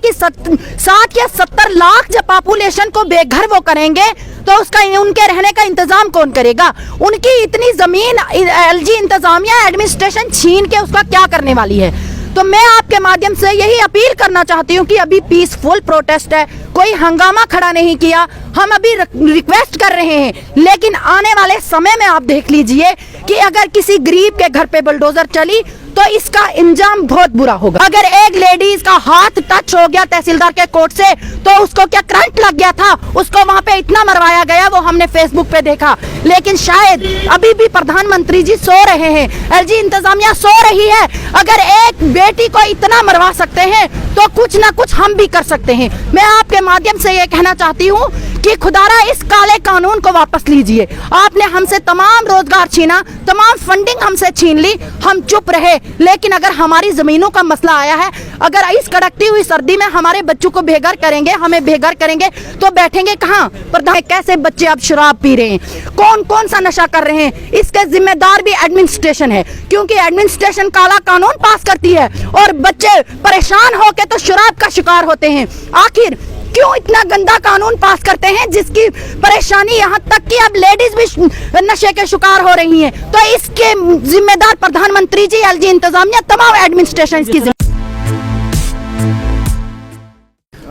कि 60 या 70 लाख जब पॉपुलेशन को बेघर वो करेंगे तो उसका उनके रहने का इंतजाम कौन करेगा? उनकी इतनी जमीन एलजी इंतजामिया एडमिनिस्ट्रेशन छीन के उसका क्या करने वाली है? तो मैं आपके माध्यम से यही अपील करना चाहती हूँ कि अभी पीसफुल प्रोटेस्ट है, कोई हंगामा खड़ा नहीं किया, हम अभी रिक्वेस्ट कर रहे हैं, लेकिन आने वाले समय में आप देख लीजिए कि अगर किसी गरीब के घर पे बुलडोजर चली तो इसका इंजाम बहुत बुरा होगा। अगर एक लेडीज का हाथ टच हो गया तहसीलदार के कोर्ट से तो उसको क्या करंट लग गया था, उसको वहां पे इतना मरवाया गया, वो हमने फेसबुक पे देखा। लेकिन शायद अभी भी प्रधानमंत्री जी सो रहे हैं, एलजी इंतजामिया सो रही है। अगर एक बेटी को इतना मरवा सकते हैं तो कुछ ना कुछ हम भी कर सकते हैं। मैं आपके माध्यम से ये कहना चाहती हूँ कि खुदारा इस काले कानून को वापस लीजिए। आपने हमसे तमाम रोजगार छीना, तमाम फंडिंग हमसे छीन ली, हम चुप रहे, लेकिन अगर हमारी जमीनों का मसला आया है, अगर इस कड़कती हुई सर्दी में हमारे बच्चों को बेघर करेंगे, हमें बेघर करेंगे तो बैठेंगे कहाँ? प्रधान कैसे बच्चे अब शराब पी रहे हैं, कौन कौन सा नशा कर रहे हैं, इसके जिम्मेदार भी एडमिनिस्ट्रेशन है, क्योंकि एडमिनिस्ट्रेशन काला कानून पास करती है और बच्चे परेशान होकर तो शराब का शिकार होते हैं। आखिर क्यों इतना गंदा कानून पास करते हैं जिसकी परेशानी यहाँ तक कि अब लेडीज भी नशे के शिकार हो रही हैं? तो इसके जिम्मेदार प्रधानमंत्री जी, एलजी इंतजामिया, तमाम एडमिनिस्ट्रेशन इसकी।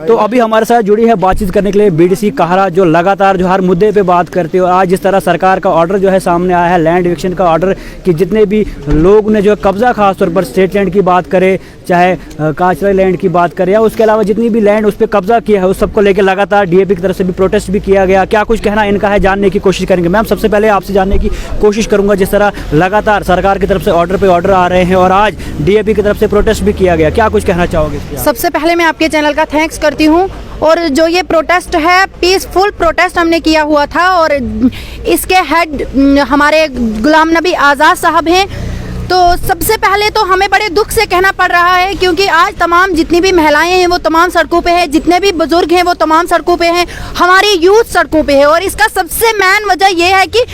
तो अभी हमारे साथ जुड़ी है बातचीत करने के लिए बीडीसी काहरा, जो लगातार जो हर मुद्दे पे बात करते हो। आज जिस तरह सरकार का ऑर्डर जो है सामने आया है, लैंड इविक्शन का ऑर्डर, कि जितने भी लोग ने जो कब्जा खासतौर पर स्टेट लैंड की बात करें, चाहे काचरा लैंड की बात करें, या उसके अलावा जितनी भी लैंड उस पर कब्जा किया है, उस सबको लेकर लगातार डीएपी की तरफ से भी प्रोटेस्ट भी किया गया। क्या कुछ कहना इनका है, जानने की कोशिश करेंगे। मैम, सबसे पहले आपसे जानने की कोशिश करूँगा, जिस तरह लगातार सरकार की तरफ से ऑर्डर पे ऑर्डर आ रहे हैं और आज डीएपी की तरफ से प्रोटेस्ट भी किया गया, क्या कुछ कहना चाहोगे? सबसे पहले मैं आपके चैनल का थैंक्स करती हूँ, और जो ये प्रोटेस्ट है पीसफुल प्रोटेस्ट हमने किया हुआ था, और इसके हेड हमारे गुलाम नबी आज़ाद साहब हैं। तो सबसे पहले तो हमें बड़े दुख से कहना पड़ रहा है, क्योंकि आज तमाम जितनी भी महिलाएं हैं वो तमाम सड़कों पे हैं, जितने भी बुजुर्ग हैं वो तमाम सड़कों पे हैं, हमारी यूथ सड़कों पे है। और इसका सबसे मेन वजह ये है कि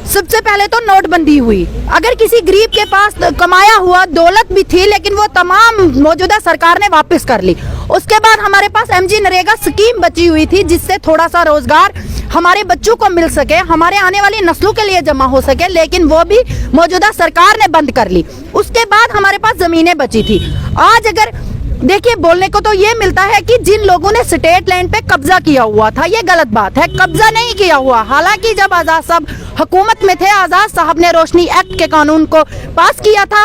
सबसे पहले तो नोटबंदी हुई। अगर किसी गरीब के पास कमाया हुआ दौलत भी थी, लेकिन वो तमाम मौजूदा सरकार ने वापस कर ली। उसके बाद हमारे पास एमजी नरेगा स्कीम बची हुई थी, जिससे थोड़ा सा रोजगार हमारे बच्चों को मिल सके, हमारे आने वाली नस्लों के लिए जमा हो सके, लेकिन वो भी मौजूदा सरकार ने बंद कर ली। उसके बाद हमारे पास जमीनें बची थी। आज अगर देखिए, बोलने को तो ये मिलता है कि जिन लोगों ने स्टेट लैंड पे कब्जा किया हुआ था, ये गलत बात है। कब्जा नहीं किया हुआ। हालांकि जब आजाद साहब हुकूमत में थे, आजाद साहब ने रोशनी एक्ट के कानून को पास किया था,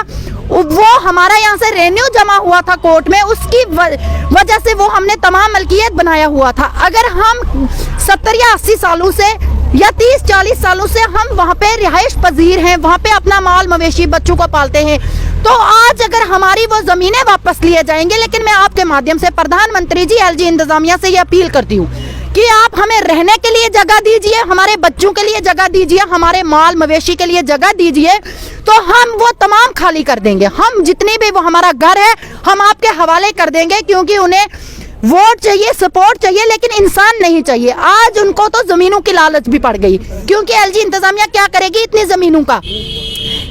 वो हमारा यहाँ से रेन्यू जमा हुआ था कोर्ट में, उसकी वजह से वो हमने तमाम मलकियत बनाया हुआ था। अगर हम 70 या 80 सालों से या 30-40 सालों से हम वहाँ पे रिहाइश पजीर हैं, वहाँ पे अपना माल मवेशी बच्चों को पालते हैं, तो आज अगर हमारी वो जमीनें वापस लिए जाएंगे। लेकिन मैं आपके माध्यम से प्रधानमंत्री जी, एलजी इंतजामिया से ये अपील करती हूँ कि आप हमें रहने के लिए जगह दीजिए, हमारे बच्चों के लिए जगह दीजिए, हमारे माल मवेशी के लिए जगह दीजिए, तो हम वो तमाम खाली कर देंगे। हम जितनी भी वो हमारा घर है हम आपके हवाले कर देंगे, क्योंकि उन्हें वोट चाहिए, सपोर्ट चाहिए, लेकिन इंसान नहीं चाहिए। आज उनको तो जमीनों की लालच भी पड़ गई, क्योंकि एलजी इंतजामिया क्या करेगी इतनी जमीनों का?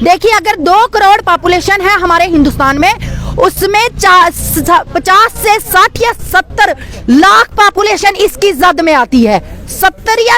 देखिए, अगर 2 करोड़ पॉपुलेशन है हमारे हिंदुस्तान में, उसमें 50 से 60 या 70 लाख पॉपुलेशन इसकी जद में आती है। 70 या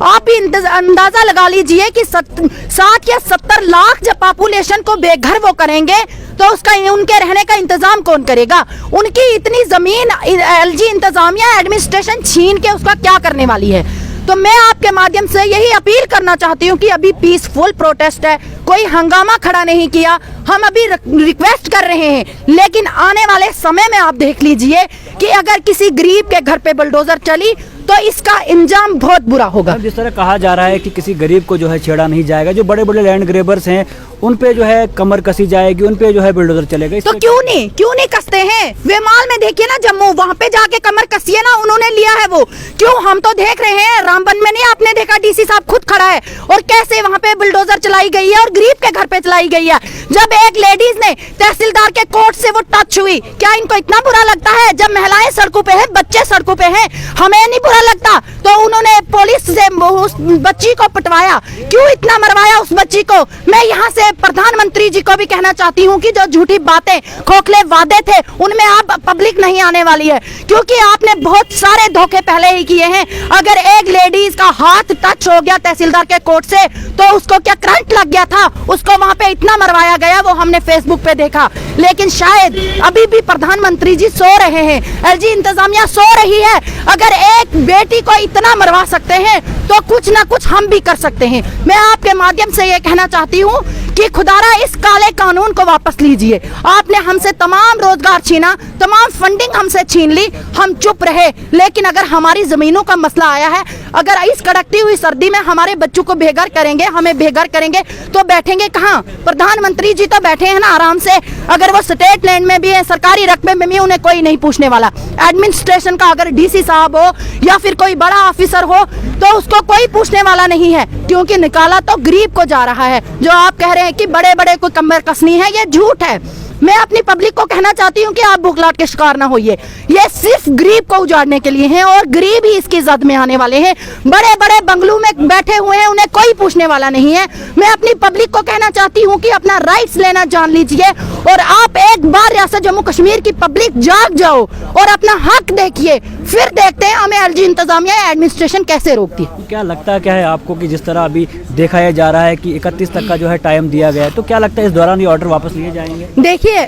आप ही अंदाजा लगा लीजिए कि 60 या 70 लाख जब पॉपुलेशन को बेघर वो करेंगे तो उसका उनके रहने का इंतजाम कौन करेगा? उनकी इतनी जमीन एलजी इंतजामिया एडमिनिस्ट्रेशन छीन के उसका क्या करने वाली है? तो मैं आपके माध्यम से यही अपील करना चाहती हूँ कि अभी पीसफुल प्रोटेस्ट है, कोई हंगामा खड़ा नहीं किया, हम अभी रिक्वेस्ट कर रहे हैं, लेकिन आने वाले समय में आप देख लीजिए कि अगर किसी गरीब के घर पे बुलडोजर चली तो इसका इंजाम बहुत बुरा होगा। जिस तरह कहा जा रहा है कि किसी गरीब को जो है छेड़ा नहीं जाएगा, जो बड़े बड़े लैंड ग्रेबर्स हैं उन पे जो है कमर कसी जाएगी, उन पे जो है बुलडोजर चलेगा। तो क्यों नहीं कसते हैं? वेमाल में देखिए ना, जम्मू, वहाँ पे जाके कमर कसिए ना, उन्होंने लिया है वो। क्यों? हम तो देख रहे हैं, रामबन में नहीं आपने देखा, डीसी साहब खुद खड़ा है, और कैसे वहाँ पे बुलडोजर चलाई गई है और गरीब के घर पे चलाई गई है। जब एक लेडीज ने तहसीलदार के कोर्ट से वो टच हुई, क्या इनको इतना बुरा लगता है? जब महिलाएं सड़कों पे है, बच्चे सड़कों पे हैं, हमें नहीं बुरा लगता? तो उन्होंने पुलिस से उस बच्ची को पिटवाया, क्यों इतना मरवाया उस बच्ची को। मैं यहाँ से प्रधानमंत्री जी को भी कहना चाहती हूँ कि जो झूठी बातें, खोखले वादे थे, उनमें अब पब्लिक नहीं आने वाली है, क्योंकि आपने बहुत सारे धोखे पहले ही किए हैं। अगर एक लेडीज का हाथ टच हो गया तहसीलदार के कोर्ट से, तो उसको क्या करंट लग गया था, उसको वहां पे इतना मरवाया गया, वो हमने फेसबुक पे देखा। लेकिन शायद अभी भी प्रधानमंत्री जी सो रहे हैं, एलजी इंतजामिया सो रही है। अगर एक बेटी को इतना मरवा सकते हैं तो कुछ ना कुछ हम भी कर सकते हैं। मैं आपके माध्यम से ये कहना चाहती हूँ कि खुदारा इस काले कानून को वापस लीजिए। आपने हमसे तमाम रोजगार छीना, तमाम फंडिंग हमसे छीन ली, हम चुप रहे। लेकिन अगर हमारी जमीनों का मसला आया है, अगर इस कड़कती हुई सर्दी में हमारे बच्चों को बेघर करेंगे, हमें बेघर करेंगे, तो बैठेंगे कहाँ? प्रधानमंत्री जी तो बैठे हैं ना आराम से। अगर वो स्टेट लैंड में भी है, सरकारी रकबे में भी, उन्हें कोई नहीं पूछने वाला। एडमिनिस्ट्रेशन का अगर डीसी साहब हो या फिर कोई बड़ा ऑफिसर हो, तो उसको कोई पूछने वाला नहीं है, क्योंकि निकाला तो गरीब को जा रहा है। जो आप कह रहे हैं कि बड़े बड़े को कमर कसनी है, ये झूठ है। मैं अपनी पब्लिक को कहना चाहती हूँ कि आप भूखलाट के शिकार ना होइए। ये सिर्फ गरीब को उजाड़ने के लिए हैं और गरीब ही इसकी जद में आने वाले हैं। बड़े बड़े बंगलों में बैठे हुए हैं, उन्हें कोई पूछने वाला नहीं है। मैं अपनी पब्लिक को कहना चाहती हूँ कि अपना राइट्स लेना जान लीजिए और आप एक बार रियासत जम्मू कश्मीर की पब्लिक जाग जाओ और अपना हक देखिए, फिर देखते हैं हमें एलजी इंतजामिया या एडमिनिस्ट्रेशन कैसे रोकती है। क्या लगता क्या है आपको कि जिस तरह अभी देखा जा रहा है कि 31 तक का जो है टाइम दिया गया है, तो क्या लगता है इस दौरान ये ऑर्डर वापस लिए जाएंगे? देखिए,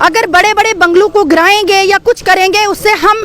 अगर बड़े बड़े बंगलों को गिराएंगे या कुछ करेंगे, उससे हम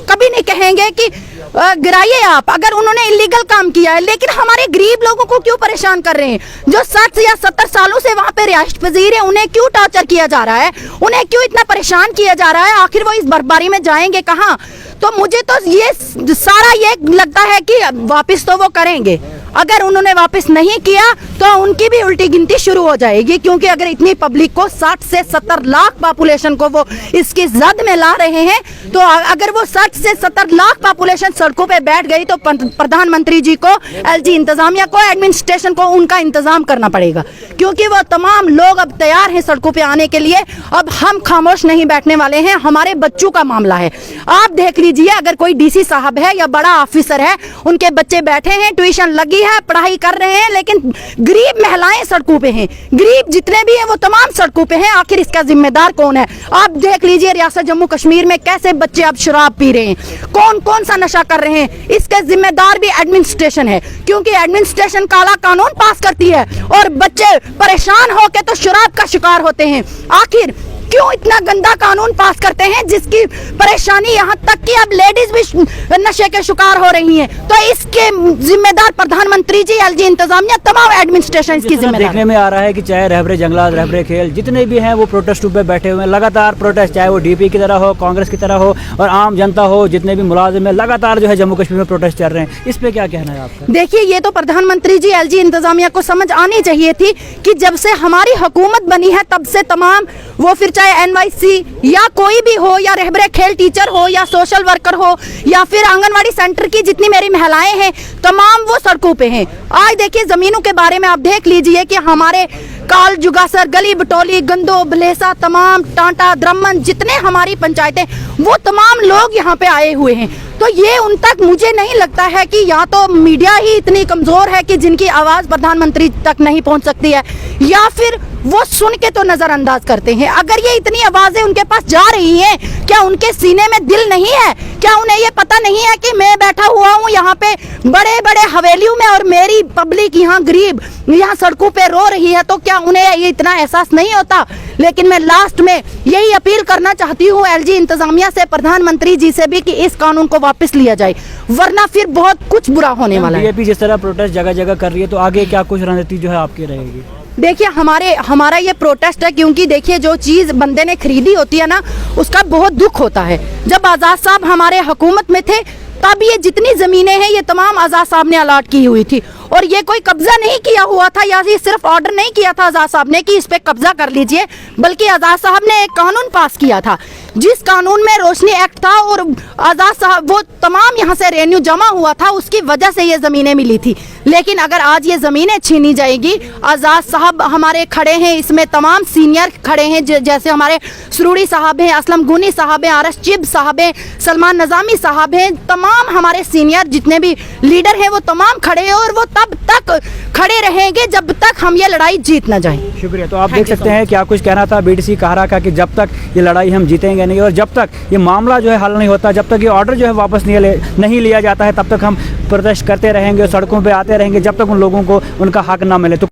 कभी नहीं कहेंगे कि गिराइए आप, अगर उन्होंने इलीगल काम किया है। लेकिन हमारे गरीब लोगों को क्यों परेशान कर रहे हैं? जो 60 या 70 सालों से वहाँ पे रिहाइश पजीर है, उन्हें क्यों टॉर्चर किया जा रहा है? उन्हें क्यों इतना परेशान किया जा रहा है? आखिर वो इस बर्फबारी में जाएंगे कहाँ? तो मुझे तो ये सारा ये लगता है कि वापस तो वो करेंगे। अगर उन्होंने वापस नहीं किया तो उनकी भी उल्टी गिनती शुरू हो जाएगी, क्योंकि अगर इतनी पब्लिक को 60 से 70 लाख पॉपुलेशन को वो इसकी जद में ला रहे हैं, तो अगर वो 60 से 70 लाख पॉपुलेशन सड़कों पे बैठ गई, तो प्रधानमंत्री जी को, एलजी इंतजामिया को, एडमिनिस्ट्रेशन को उनका इंतजाम करना पड़ेगा, क्योंकि वो तमाम लोग अब तैयार हैं सड़कों पे आने के लिए। अब हम खामोश नहीं बैठने वाले हैं। हमारे बच्चों का मामला है। आप देख लीजिए, अगर कोई डीसी साहब है या बड़ा ऑफिसर है, उनके बच्चे बैठे हैं, ट्यूशन लगी है, पढ़ाई कर रहे हैं, लेकिन गरीब महिलाएं सड़कों पे हैं, गरीब जितने भी हैं वो तमाम सड़कों पे हैं। आखिर इसका जिम्मेदार कौन है? आप देख लीजिए रियासत जम्मू कश्मीर में कैसे बच्चे अब शराब पी रहे हैं, कौन कौन सा नशा कर रहे हैं। इसके जिम्मेदार भी एडमिनिस्ट्रेशन है, क्योंकि एडमिनिस्ट्रेशन काला कानून पास करती है और बच्चे परेशान होकर तो शराब का शिकार होते हैं। आखिर क्यों इतना गंदा कानून पास करते हैं, जिसकी परेशानी यहाँ तक कि अब लेडीज भी नशे के शिकार हो रही हैं? तो इसके जिम्मेदार प्रधानमंत्री जी, एलजी इंतजामिया, तमाम एडमिनिस्ट्रेशन इसकी जिम्मेदार। देखने में आ रहा है कि चाहे रहबरे जंगलात, रहबरे खेल, जितने भी हैं वो प्रोटेस्ट पे बैठे हुए हैं, लगातार प्रोटेस्ट, चाहे वो डीपी की तरह हो, कांग्रेस की तरह हो और आम जनता हो, जितने भी मुलाजिम है, लगातार जो है जम्मू कश्मीर में प्रोटेस्ट चल रहे हैं। इस पे क्या कहना है आपका? देखिए, ये तो प्रधानमंत्री जी, एलजी इंतजामिया को समझ आनी चाहिए थी कि जब से हमारी हुकूमत बनी है, तब से तमाम वो, फिर चाहे एनवाईसी या कोई भी हो, या रहबरे खेल टीचर हो, या सोशल वर्कर हो, या फिर आंगनवाड़ी सेंटर की जितनी मेरी महिलाएं हैं, तमाम वो सड़कों पे हैं। आज देखिए, जमीनों के बारे में आप देख लीजिए कि हमारे काल, जुगासर, गली बटोली, गंदो, भलेसा, तमाम टांटा, द्रमन, जितने हमारी पंचायतें, वो तमाम लोग यहाँ पे आए हुए हैं। तो ये उन तक, मुझे नहीं लगता है कि या तो मीडिया ही इतनी कमजोर है कि जिनकी आवाज प्रधानमंत्री तक नहीं पहुंच सकती है, या फिर वो सुन के तो नजरअंदाज करते हैं। अगर ये इतनी आवाजें उनके पास जा रही हैं, क्या उनके सीने में दिल नहीं है? क्या उन्हें ये पता नहीं है कि मैं बैठा हुआ हूँ यहाँ पे बड़े बड़े हवेलियों में और मेरी पब्लिक यहाँ गरीब यहाँ सड़कों पे रो रही है? तो क्या उन्हें ये इतना एहसास नहीं होता? लेकिन मैं लास्ट में यही अपील करना चाहती हूँ एलजी इंतजामिया से, प्रधानमंत्री जी से भी, कि इस कानून को वापस लिया जाए, वरना फिर बहुत कुछ बुरा होने वाला है। बीजेपी जिस तरह प्रोटेस्ट जगह जगह कर रही है, तो आगे क्या कुछ रणनीति जो है आपकी रहेगी? देखिए, हमारा ये प्रोटेस्ट है, क्योंकि देखिए, जो चीज बंदे ने खरीदी होती है ना, उसका बहुत दुख होता है। जब आजाद साहब हमारे हुकूमत में थे, तब ये जितनी जमीनें हैं, ये तमाम आजाद साहब ने अलॉट की हुई थी, और ये कोई कब्जा नहीं किया हुआ था, या ये सिर्फ ऑर्डर नहीं किया था आजाद साहब ने कि इस पे कब्जा कर लीजिए, बल्कि आजाद साहब ने एक कानून पास किया था, जिस कानून में रोशनी एक्ट था, और आजाद साहब, वो तमाम यहाँ से रेवेन्यू जमा हुआ था, उसकी वजह से ये जमीनें मिली थी। लेकिन अगर आज ये ज़मीनें छीनी जाएगी, आज़ाद साहब हमारे खड़े हैं, इसमें तमाम सीनियर खड़े हैं, जैसे हमारे सुरूरी साहब हैं, असलम गुनी साहब हैं, आरश चिब साहब हैं, सलमान नज़ामी साहब हैं, तमाम हमारे सीनियर जितने भी लीडर हैं वो तमाम खड़े हैं और वो तब तक खड़े रहेंगे जब तक हम ये लड़ाई जीत ना जाएं। शुक्रिया। तो आप Thank देख you सकते so हैं क्या कुछ कहना था बीडीसी काहरा का कि जब तक ये लड़ाई हम जीतेंगे नहीं और जब तक ये मामला जो है हल नहीं होता, जब तक ये ऑर्डर जो है वापस नहीं लिया जाता है, तब तक हम प्रोटेस्ट करते रहेंगे, सड़कों पे आते रहेंगे जब तक उन लोगों को उनका हक ना मिले। तो